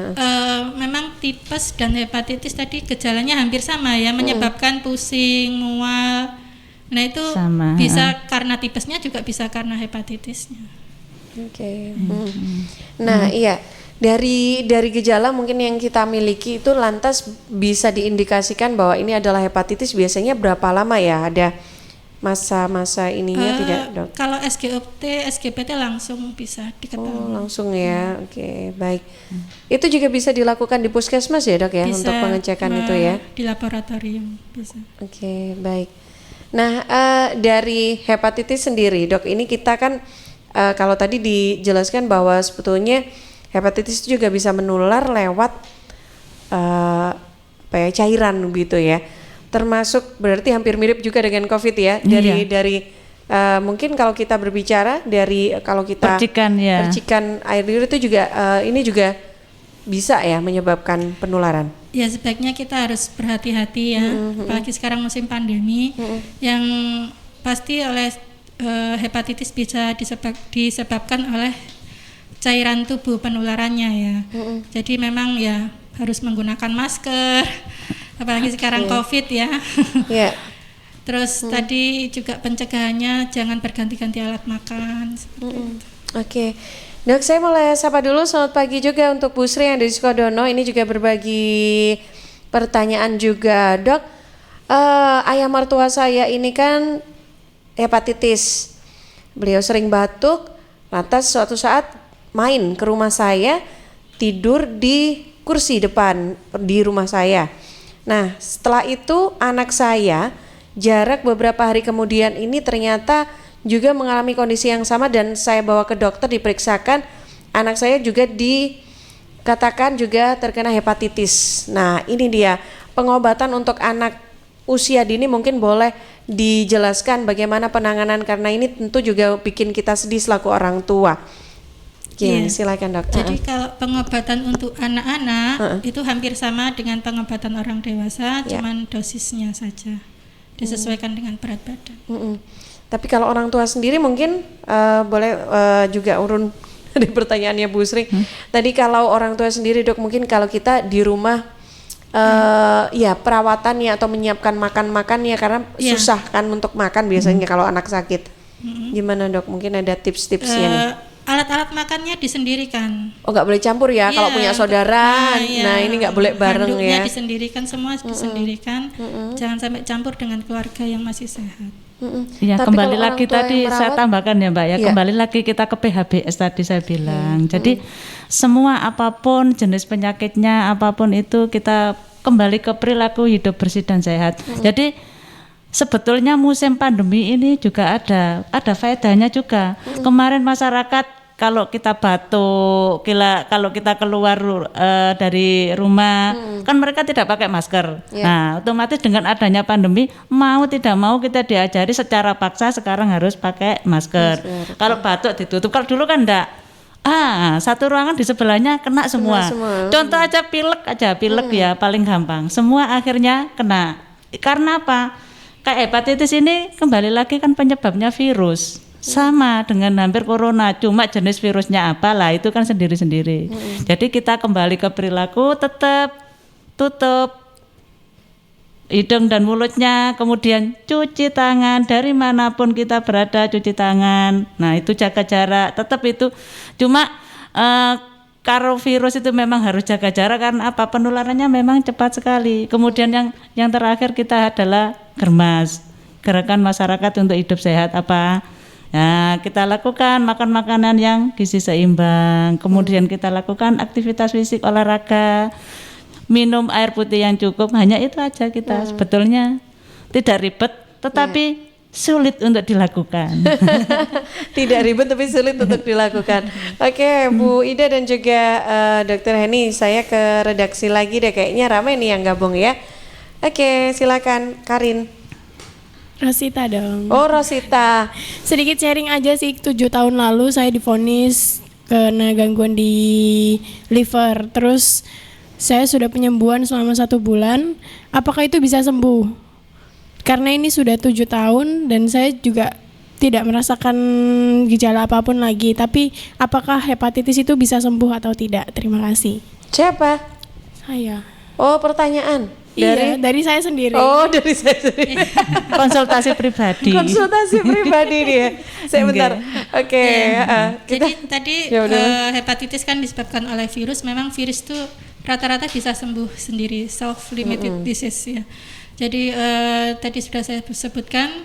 Memang tipes dan hepatitis tadi gejalanya hampir sama ya, menyebabkan pusing, mual. Nah itu Sama, bisa karena tipesnya juga bisa karena hepatitisnya. Oke. Nah, iya. Dari gejala mungkin yang kita miliki itu lantas bisa diindikasikan bahwa ini adalah hepatitis biasanya berapa lama ya? Ada masa-masa ininya tidak, Dok? Kalau SGPT langsung bisa diketahui. Oh, langsung ya. Oke, baik. Itu juga bisa dilakukan di puskesmas ya, Dok ya, Bisa, untuk pengecekan itu ya. Di laboratorium bisa. Oke, baik. Nah, dari hepatitis sendiri, Dok, ini kita kan kalau tadi dijelaskan bahwa sebetulnya hepatitis itu juga bisa menular lewat cairan gitu ya. Termasuk berarti hampir mirip juga dengan COVID ya. Dari mungkin kalau kita berbicara dari kalau kita percikan air liur itu juga ini juga bisa ya menyebabkan penularan. Ya sebaiknya kita harus berhati-hati ya, apalagi sekarang musim pandemi, yang pasti oleh hepatitis bisa disebabkan oleh cairan tubuh penularannya ya. Jadi memang ya harus menggunakan masker, apalagi sekarang COVID ya. Terus tadi juga pencegahannya jangan berganti-ganti alat makan. Oke. Dok, saya mulai sapa dulu. Selamat pagi juga untuk Bu Sri yang dari Sukodono. Ini juga berbagi pertanyaan juga, Dok. Ayah mertua saya ini kan hepatitis. Beliau sering batuk. Lantas suatu saat main ke rumah saya, tidur di kursi depan di rumah saya. Nah, setelah itu anak saya jarak beberapa hari kemudian ini ternyata juga mengalami kondisi yang sama dan saya bawa ke dokter diperiksakan, anak saya juga dikatakan juga terkena hepatitis. Nah, ini dia pengobatan untuk anak usia dini, mungkin boleh dijelaskan bagaimana penanganan karena ini tentu juga bikin kita sedih selaku orang tua. Silakan, Dok. Jadi kalau pengobatan untuk anak-anak itu hampir sama dengan pengobatan orang dewasa, cuman dosisnya saja disesuaikan dengan berat badan. Tapi kalau orang tua sendiri mungkin boleh juga urun di pertanyaannya Bu Sri. Tadi kalau orang tua sendiri, Dok, mungkin kalau kita di rumah ya perawatannya atau menyiapkan makan-makannya karena susah kan untuk makan biasanya kalau anak sakit. Gimana, Dok? Mungkin ada tips-tipsnya nih. Alat-alat makannya disendirikan. Oh, nggak boleh campur ya kalau punya saudara. Nah, ini nggak boleh bareng ya. Disendirikan, semua disendirikan. Jangan sampai campur dengan keluarga yang masih sehat. Ya, kembali lagi tadi saya tambahkan ya Mbak ya, kembali lagi kita ke PHBS tadi saya bilang. Jadi semua apapun jenis penyakitnya, apapun itu kita kembali ke perilaku hidup bersih dan sehat. Jadi sebetulnya musim pandemi ini juga ada faedahnya juga. Kemarin masyarakat kalau kita batuk, kalau kita keluar dari rumah, kan mereka tidak pakai masker. Nah, otomatis dengan adanya pandemi, mau tidak mau kita diajari secara paksa sekarang harus pakai masker. Kalau batuk ditutup. Kalau dulu kan enggak. Satu ruangan di sebelahnya kena semua. Contoh aja pilek ya paling gampang. Semua akhirnya kena. Karena apa? Kayak hepatitis ini kembali lagi kan penyebabnya virus. Sama dengan hampir corona, cuma jenis virusnya apa lah itu kan sendiri-sendiri. Jadi kita kembali ke perilaku, tetap tutup hidung dan mulutnya, kemudian cuci tangan dari manapun kita berada, cuci tangan. Nah itu jaga jarak, tetap itu. Cuma kalau virus itu memang harus jaga jarak karena apa? Penularannya memang cepat sekali. Kemudian yang terakhir kita adalah germas, gerakan masyarakat untuk hidup sehat apa? Nah, kita lakukan makan makanan yang gizi seimbang, kemudian kita lakukan aktivitas fisik, olahraga, minum air putih yang cukup, hanya itu aja kita. Sebetulnya tidak ribet, tetapi sulit untuk dilakukan. Tidak ribet tapi sulit untuk dilakukan. Oke, Bu Ida dan juga Dr. Henny, saya ke redaksi lagi deh, kayaknya ramai nih yang gabung ya. Oke, silakan Karin. Rosita dong. Oh, Rosita. Sedikit sharing aja sih, 7 tahun lalu saya divonis kena gangguan di liver. Terus saya sudah penyembuhan selama 1 bulan. Apakah itu bisa sembuh? Karena ini sudah 7 tahun dan saya juga tidak merasakan gejala apapun lagi. Tapi apakah hepatitis itu bisa sembuh atau tidak? Terima kasih. Siapa? Saya. Oh, pertanyaan. Dari saya sendiri. Oh, dari saya sendiri. Konsultasi pribadi. Konsultasi pribadi dia. Saya bentar. Oke. Jadi tadi hepatitis kan disebabkan oleh virus. Memang virus itu rata-rata bisa sembuh sendiri, self-limited disease ya. Jadi tadi sudah saya sebutkan,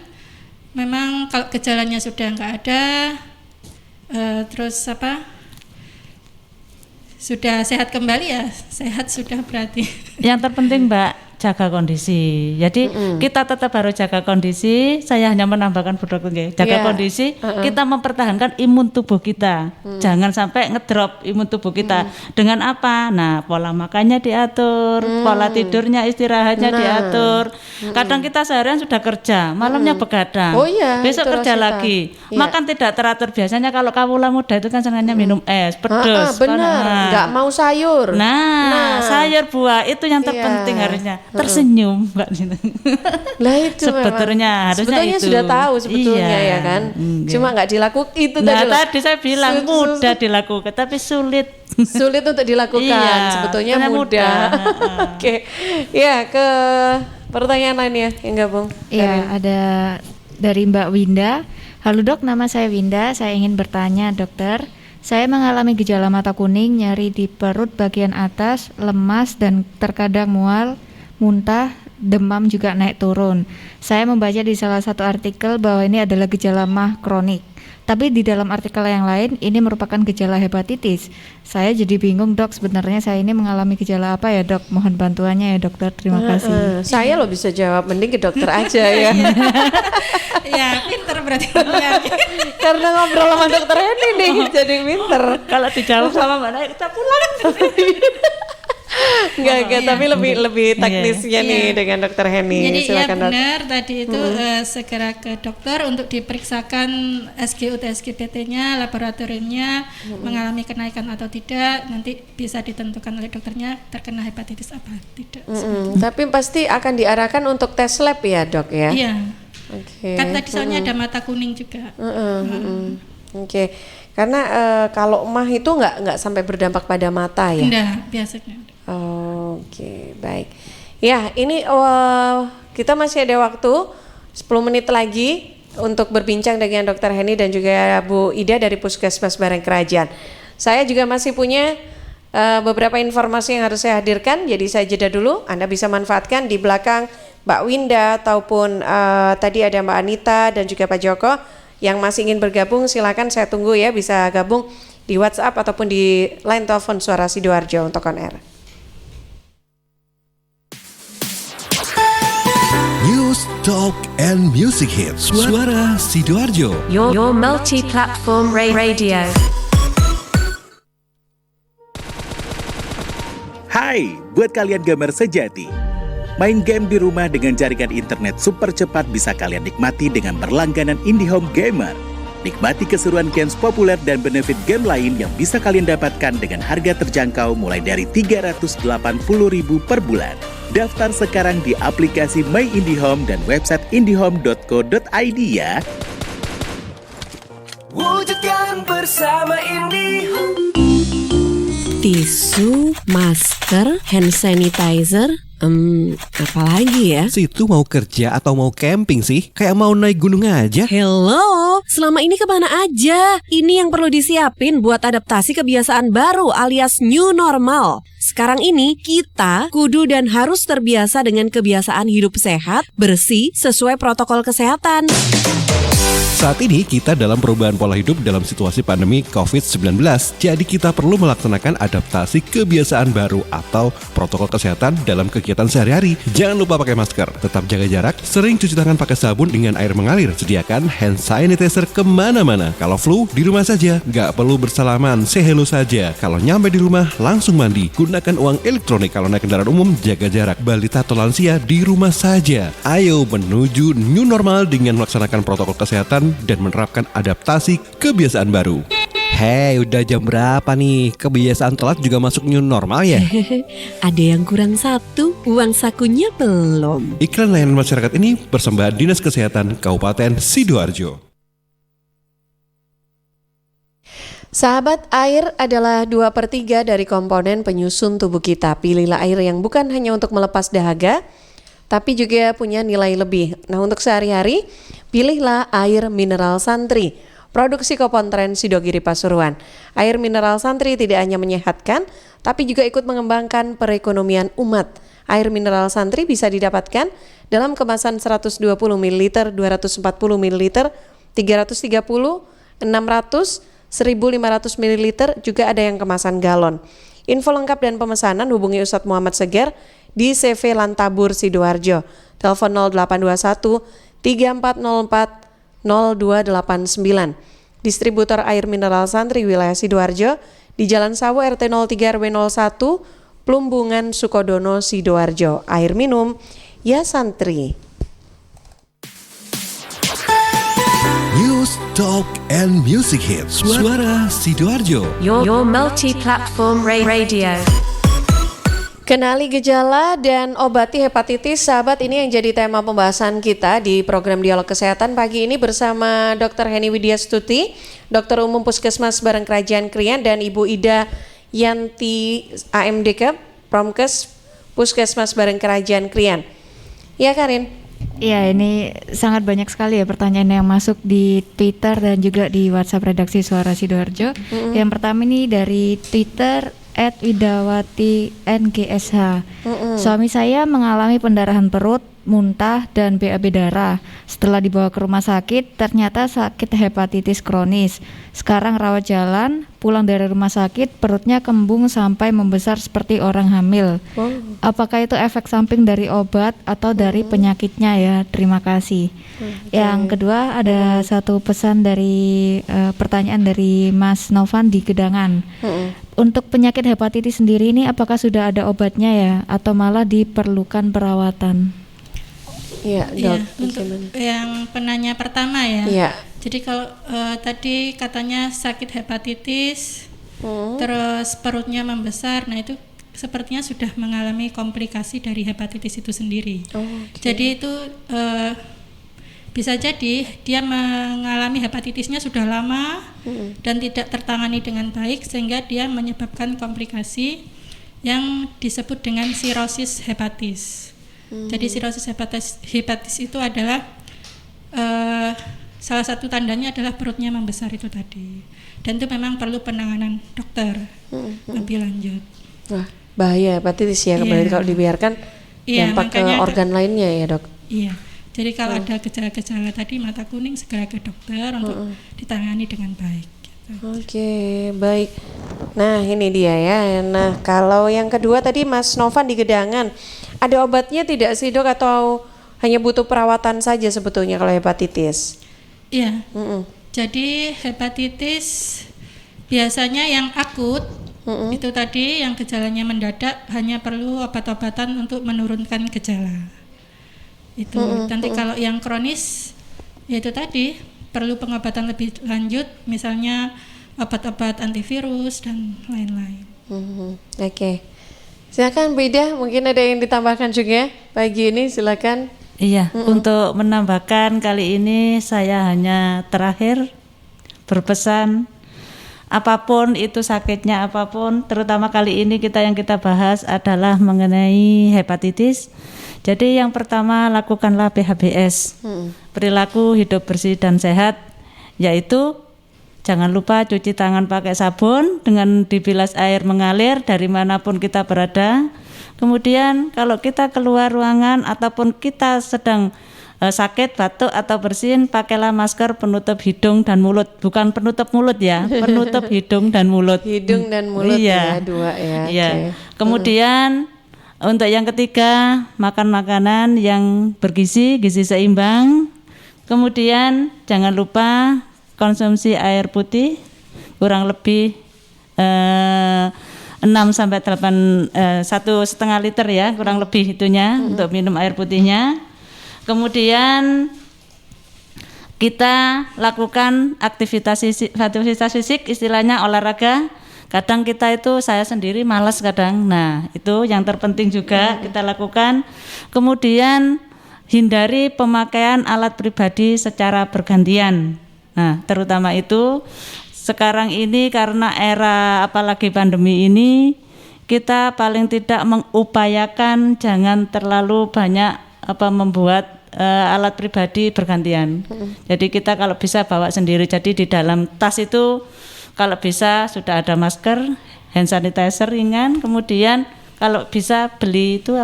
memang kalau gejalanya sudah nggak ada, terus sudah sehat kembali ya, sehat sudah berarti. Yang terpenting Mbak, jaga kondisi. Jadi kita tetap harus jaga kondisi. Saya hanya menambahkan Bu Dokter, jaga kondisi. Kita mempertahankan imun tubuh kita. Jangan sampai ngedrop imun tubuh kita. Dengan apa? Nah, pola makannya diatur, pola tidurnya, istirahatnya diatur. Kadang kita seharian sudah kerja, malamnya begadang. Oh iya, besok kerja lagi. Makan tidak teratur. Biasanya kalau kawula muda itu kan senangnya minum es, pedas. Benar. Nggak mau sayur. Nah, sayur buah itu yang terpenting harusnya. Tersenyum Mbak. Lah itu sebetulnya sebetulnya itu. sudah tahu sebetulnya ya kan. Cuma nggak dilakukan itu tadi saya bilang mudah dilakukan tapi sulit untuk dilakukan. Sebetulnya mudah. Oke. Ya, ke pertanyaan lainnya yang gabung. Iya, ada dari Mbak Winda. Halo Dok, nama saya Winda. Saya ingin bertanya dokter. Saya mengalami gejala mata kuning, nyeri di perut bagian atas, lemas dan terkadang mual, muntah, demam juga naik turun. Saya membaca di salah satu artikel bahwa ini adalah gejala MAH kronik. Tapi di dalam artikel yang lain ini merupakan gejala hepatitis. Saya jadi bingung Dok, sebenarnya saya ini mengalami gejala apa ya Dok? Mohon bantuannya ya dokter, terima kasih. Saya lo bisa jawab, mending ke dokter aja ya. Ya, pinter berarti. Karena ngobrol sama dokter Henny nih, jadi pinter. Kalau dijawab sama mana kita pulang. Enggak, tapi lebih teknisnya nih dengan dokter Henny. Jadi silakan, benar tadi itu segera ke dokter untuk diperiksakan SGO SGPT-nya, laboratoriumnya mengalami kenaikan atau tidak, nanti bisa ditentukan oleh dokternya terkena hepatitis apa tidak. Tapi pasti akan diarahkan untuk tes lab ya Dok ya? Iya. Oke. Kan tadi soalnya ada mata kuning juga. Oke. Karena kalau MAH itu nggak sampai berdampak pada mata ya? Enggak, biasanya. Oke, baik. Ya, ini kita masih ada waktu 10 menit lagi untuk berbincang dengan Dr. Henny dan juga Bu Ida dari Puskesmas Bareng Kerajaan. Saya juga masih punya beberapa informasi yang harus saya hadirkan, jadi saya jeda dulu. Anda bisa manfaatkan di belakang Mbak Winda ataupun tadi ada Mbak Anita dan juga Pak Joko yang masih ingin bergabung. Silakan, saya tunggu ya, bisa gabung di WhatsApp ataupun di line telepon Suara Sidoarjo untuk on air. News, Talk, and Music Hits. Suara Sidoarjo. Your multi-platform radio. Hai, buat kalian gamer sejati. Main game di rumah dengan jaringan internet super cepat bisa kalian nikmati dengan berlangganan IndiHome Gamer. Nikmati keseruan games populer dan benefit game lain yang bisa kalian dapatkan dengan harga terjangkau mulai dari Rp380.000 per bulan. Daftar sekarang di aplikasi My IndiHome dan website indihome.co.id ya. Wujudkan bersama IndiHome. Tisu, masker, hand sanitizer, apalagi ya? Situ mau kerja atau mau camping sih? Kayak mau naik gunung aja. Hello, selama ini kemana aja? Ini yang perlu disiapin buat adaptasi kebiasaan baru alias new normal. Sekarang ini kita kudu dan harus terbiasa dengan kebiasaan hidup sehat, bersih, sesuai protokol kesehatan. Saat ini kita dalam perubahan pola hidup dalam situasi pandemi COVID-19. Jadi kita perlu melaksanakan adaptasi kebiasaan baru atau protokol kesehatan dalam kegiatan sehari-hari. Jangan lupa pakai masker, tetap jaga jarak, sering cuci tangan pakai sabun dengan air mengalir. Sediakan hand sanitizer kemana-mana. Kalau flu, di rumah saja. Nggak perlu bersalaman, say hello saja. Kalau nyampe di rumah, langsung mandi. Gunakan uang elektronik kalau naik kendaraan umum, jaga jarak. Balita atau lansia di rumah saja. Ayo menuju new normal dengan melaksanakan protokol kesehatan dan menerapkan adaptasi kebiasaan baru. Hei, udah jam berapa nih? Kebiasaan telat juga masuk new normal ya? Ada yang kurang satu, uang sakunya belum. Iklan layanan masyarakat ini persembahan Dinas Kesehatan Kabupaten Sidoarjo. Sahabat, air adalah 2/3 dari komponen penyusun tubuh kita. Pilihlah air yang bukan hanya untuk melepas dahaga, tapi juga punya nilai lebih. Nah, untuk sehari-hari, pilihlah air mineral Santri, produksi Kopontren Sidogiri Pasuruan. Air mineral Santri tidak hanya menyehatkan, tapi juga ikut mengembangkan perekonomian umat. Air mineral Santri bisa didapatkan dalam kemasan 120 ml, 240 ml, 330, 600, 1.500 ml, juga ada yang kemasan galon. Info lengkap dan pemesanan hubungi Ustadz Muhammad Seger di CV Lantabur Sidoarjo. Telepon 0821 3404 0289. Distributor air mineral Santri wilayah Sidoarjo di Jalan Sawo RT 03 RW 01 Plumbungan Sukodono Sidoarjo. Air minum ya Santri. News, Talk, and Music Hits. Suara Sidoarjo. Your multi-platform radio. Kenali gejala dan obati hepatitis, sahabat, ini yang jadi tema pembahasan kita di program Dialog Kesehatan pagi ini bersama Dr. Heni Widyastuti, Dokter Umum Puskesmas Bareng Kerajaan Krian, dan Ibu Ida Yanti AMDK, Promkes Puskesmas Bareng Kerajaan Krian. Ya, Karin? Ya, ini sangat banyak sekali ya pertanyaan yang masuk di Twitter dan juga di WhatsApp redaksi Suara Sidoarjo. Yang pertama ini dari Twitter @widawati NGSH. Suami saya mengalami pendarahan perut, muntah, dan BAB darah. Setelah dibawa ke rumah sakit, ternyata sakit hepatitis kronis. Sekarang rawat jalan, pulang dari rumah sakit, perutnya kembung sampai membesar seperti orang hamil. Apakah itu efek samping dari obat atau dari penyakitnya ya? Terima kasih. Yang kedua ada satu pesan dari pertanyaan dari Mas Novan di Gedangan. Untuk penyakit hepatitis sendiri ini apakah sudah ada obatnya ya atau malah diperlukan perawatan? Iya, Dok. Untuk yang penanya pertama ya. Iya. Jadi kalau tadi katanya sakit hepatitis, terus perutnya membesar, nah itu sepertinya sudah mengalami komplikasi dari hepatitis itu sendiri. Jadi itu bisa jadi dia mengalami hepatitisnya sudah lama dan tidak tertangani dengan baik sehingga dia menyebabkan komplikasi yang disebut dengan sirosis hepatis. Jadi sirosis hepatis itu adalah salah satu tandanya adalah perutnya membesar itu tadi. Dan itu memang perlu penanganan dokter lebih lanjut. Wah, bahaya hepatitis ya, kembali kalau dibiarkan dampak ke organ lainnya ya, Dok. Iya. Jadi kalau ada gejala-gejala tadi mata kuning segera ke dokter untuk ditangani dengan baik. Oke, baik. Nah, ini dia ya. Nah, kalau yang kedua tadi Mas Novan di Gedangan, ada obatnya tidak sih, Dok, atau hanya butuh perawatan saja sebetulnya kalau hepatitis? Iya. Jadi hepatitis biasanya yang akut itu tadi yang gejalanya mendadak hanya perlu obat-obatan untuk menurunkan gejala. Itu nanti kalau yang kronis yaitu tadi perlu pengobatan lebih lanjut, misalnya obat-obat antivirus dan lain-lain. Oke. Silakan Bu Ida, mungkin ada yang ditambahkan juga pagi ini, silakan. Iya, untuk menambahkan kali ini saya hanya terakhir berpesan, apapun itu sakitnya apapun, terutama kali ini yang kita bahas adalah mengenai hepatitis. Jadi yang pertama, lakukanlah PHBS, perilaku hidup bersih dan sehat, yaitu jangan lupa cuci tangan pakai sabun dengan dibilas air mengalir dari manapun kita berada. Kemudian kalau kita keluar ruangan ataupun kita sedang sakit, batuk atau bersin, pakailah masker penutup hidung dan mulut. Bukan penutup mulut ya, penutup hidung dan mulut. Hidung dan mulut ya, dua ya. Iya. Okay. Kemudian untuk yang ketiga, makan makanan yang bergizi, gizi seimbang. Kemudian jangan lupa konsumsi air putih kurang lebih 6 sampai 8 1,5 liter ya, kurang lebih itunya untuk minum air putihnya. Kemudian kita lakukan aktivitas fisik, istilahnya olahraga. Kadang kita itu, saya sendiri malas kadang. Nah, itu yang terpenting juga kita lakukan. Kemudian hindari pemakaian alat pribadi secara bergantian. Nah, terutama itu sekarang ini karena era apalagi pandemi ini, kita paling tidak mengupayakan jangan terlalu banyak membuat alat pribadi bergantian. Jadi kita kalau bisa bawa sendiri. Jadi di dalam tas itu kalau bisa sudah ada masker, hand sanitizer ringan, kemudian kalau bisa beli itu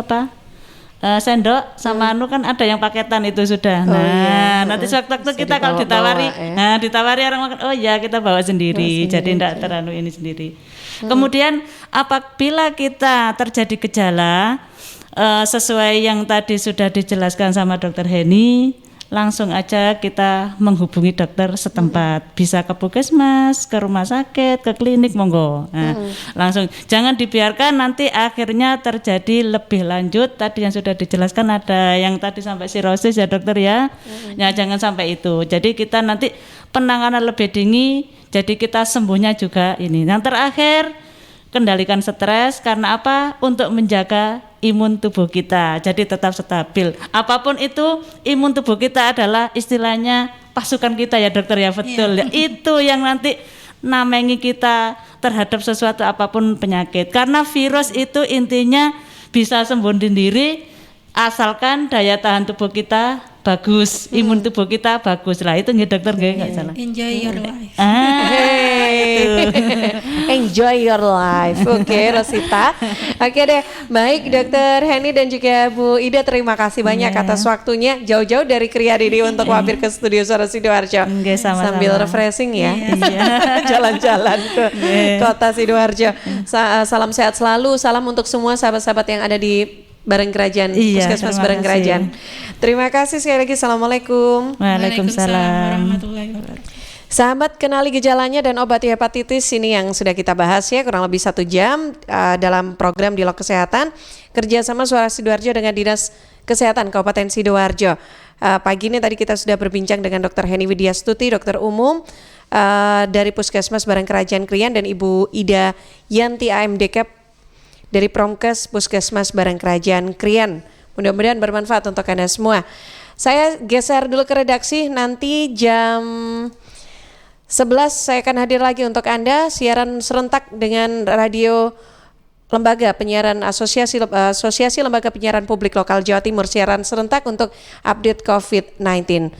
sendok sama kan ada yang paketan itu sudah. Nanti sewaktu-waktu kita kalau ditawari, ditawari orang makan, oh ya kita bawa sendiri. Jadi tidak terlalu ini sendiri. Kemudian apabila kita terjadi gejala sesuai yang tadi sudah dijelaskan sama Dokter Heni, langsung aja kita menghubungi dokter setempat. Bisa ke puskesmas, ke rumah sakit, ke klinik, monggo. Nah, langsung jangan dibiarkan nanti akhirnya terjadi lebih lanjut. Tadi yang sudah dijelaskan ada yang tadi sampai sirosis ya dokter ya. Ya jangan sampai itu. Jadi kita nanti penanganan lebih dini, jadi kita sembuhnya juga ini. Yang terakhir, kendalikan stres karena apa? Untuk menjaga imun tubuh kita, jadi tetap stabil. Apapun itu, imun tubuh kita adalah istilahnya pasukan kita ya dokter ya, betul ya. Itu yang nanti namengi kita terhadap sesuatu apapun penyakit. Karena virus itu intinya bisa sembuh sendiri asalkan daya tahan tubuh kita bagus, imun tubuh kita bagus lah. Itu nggih dokter nggak salah. Enjoy your life. Enjoy your life. Oke, Rosita. Oke deh, baik Dokter Heni dan juga Bu Ida, terima kasih banyak atas waktunya jauh-jauh dari Kriadidi untuk mampir ke studio Suara Sidoarjo. Sambil refreshing ya. Jalan-jalan ke kota Sidoarjo. Salam sehat selalu, salam untuk semua sahabat-sahabat yang ada di Bareng Kerajaan, Puskesmas Bareng Kerajaan. Terima kasih sekali lagi. Assalamualaikum. Waalaikumsalam. Sahabat, kenali gejalanya dan obati hepatitis ini yang sudah kita bahas ya kurang lebih 1 jam dalam program Dialog Kesehatan kerjasama Suara Sidoarjo dengan Dinas Kesehatan Kabupaten Sidoarjo. Pagi ini tadi kita sudah berbincang dengan Dr. Heni Widyastuti, dokter umum dari Puskesmas Bareng Kerajaan Krian, dan Ibu Ida Yanti AMDK dari Promkes Puskesmas Bareng Kerajaan Krian. Mudah-mudahan bermanfaat untuk Anda semua. Saya geser dulu ke redaksi, nanti jam 11 saya akan hadir lagi untuk Anda siaran serentak dengan radio Lembaga Penyiaran Asosiasi Lembaga Penyiaran Publik Lokal Jawa Timur, siaran serentak untuk update COVID-19.